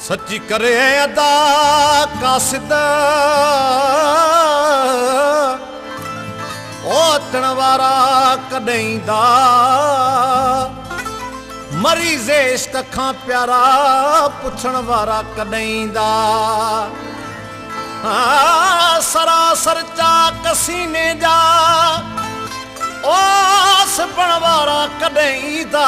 सच्ची करे अदा कासिद ओतण वारा कॾहिं दा मरीज़ इश्क खां प्यारा पुछण वारा कॾहिं दा सरासर चाक सीने जा ओस बण वारा कॾहिं दा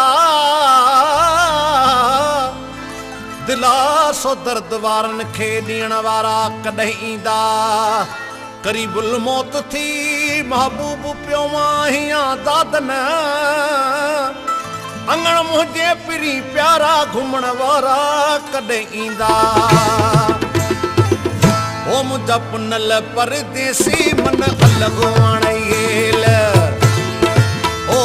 दिलासो दर्द वारन खे ॾियण वारा कॾहिं दा करीबुल मौत थी महबूब पियो माहियां दादन अंगण मुंहिंजे पिरी प्यारा घुमण वारा कॾहिं ईंदा ओ मुंहिंजा पुनल परदेसी मन अलॻ आणेल ओ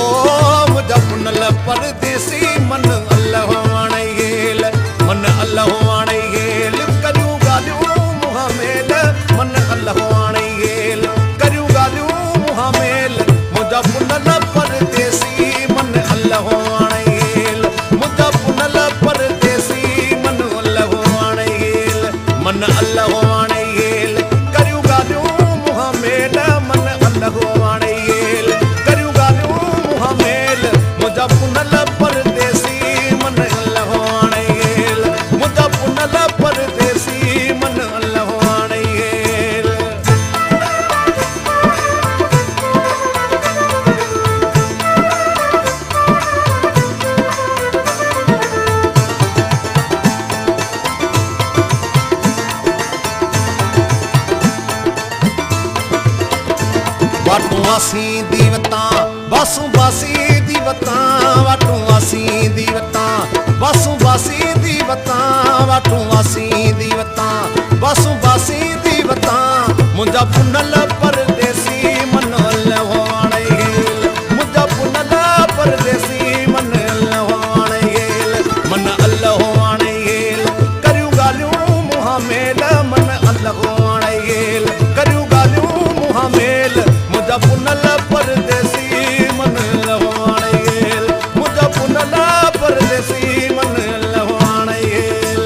मुंहिंजा पुनल परदेसी मन अलॻ आणेल मन अलॻ आणेल करियूं ॻाल्हियूं मुंहं मेल मन अलॻ आणेल करियूं ॻाल्हियूं मुंहं मेल मुंहिंजा पुनल परदेसी मन अलॻ आणेल मुंहिंजा पुनल परदेसी मन अलॻ आणेल मन अलॻ आणेल करियूं ॻाल्हियूं मुंहं मेल मन अलॻ आणेल करियूं ॻाल्हियूं मुंहं मेल मुंहिंजा पुनल परदेसी मन अलॻ आणेल मुंहिंजा पुनल परदेसी मन अलॻ आणेल वाटू असीं दीवतां बासूं बासी दीवतां वाटू असीं दीवतां बासूं बासी दीवतां वाटू असीं दीवतां बासूं बासी दीवतां मुंहिंजा पुनल परदेसी मन अलॻ आणेल मुंहिंजा पुनल परदेसी मन अलॻ आणेल मन अलॻ आणेल करियूं ॻाल्हियूं मुंहं मेल मन अलॻ आणेल करियूं ॻाल्हियूं मुंहं मेल मुंहिंजा पुनल परदेसी मन अलॻ आणेल मुंहिंजा पुनल परदेसी मन अलॻ आणेल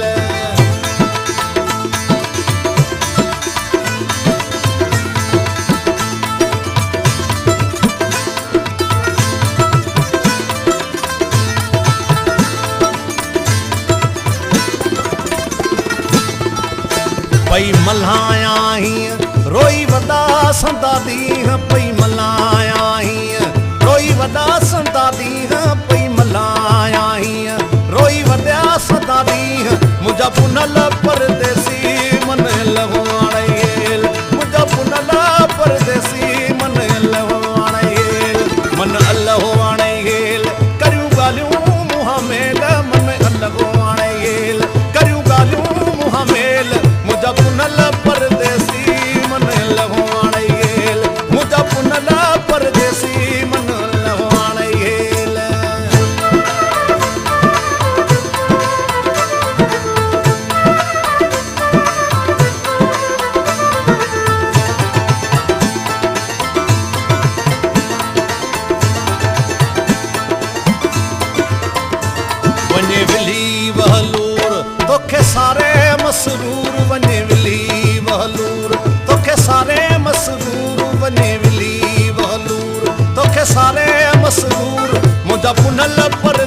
पई मल्हाया हीअं रोई वॾा संदा ॾींहं पई मल्हाया हीअं रोई वॾा संदा ॾींहं पई मल्हाया हीअं रोई वॾा संदा ॾींहं मुंहिंजा पुनल परदेसी मन अलॻ आणेल मुंहिंजा पुनल परदेसी मन अलॻ आणेल मन अलॻ आणेल करियूं ॻाल्हियूं मुंहं मेल मन अलॻ आणेल करियूं ॻाल्हियूं मुंहं मेल मुंहिंजा पुनल परदेसी मन अलॻ आणेल मुंहिंजा पुनल परदेसी मन अलॻ आणेल वञे विली वहलूर तोखे सारे मसरूर वञे विली वहलूर तोखे सारे मसरूर वञे विली वहलूर तोखे सारे मसरूर मुंहिंजा पुनल पर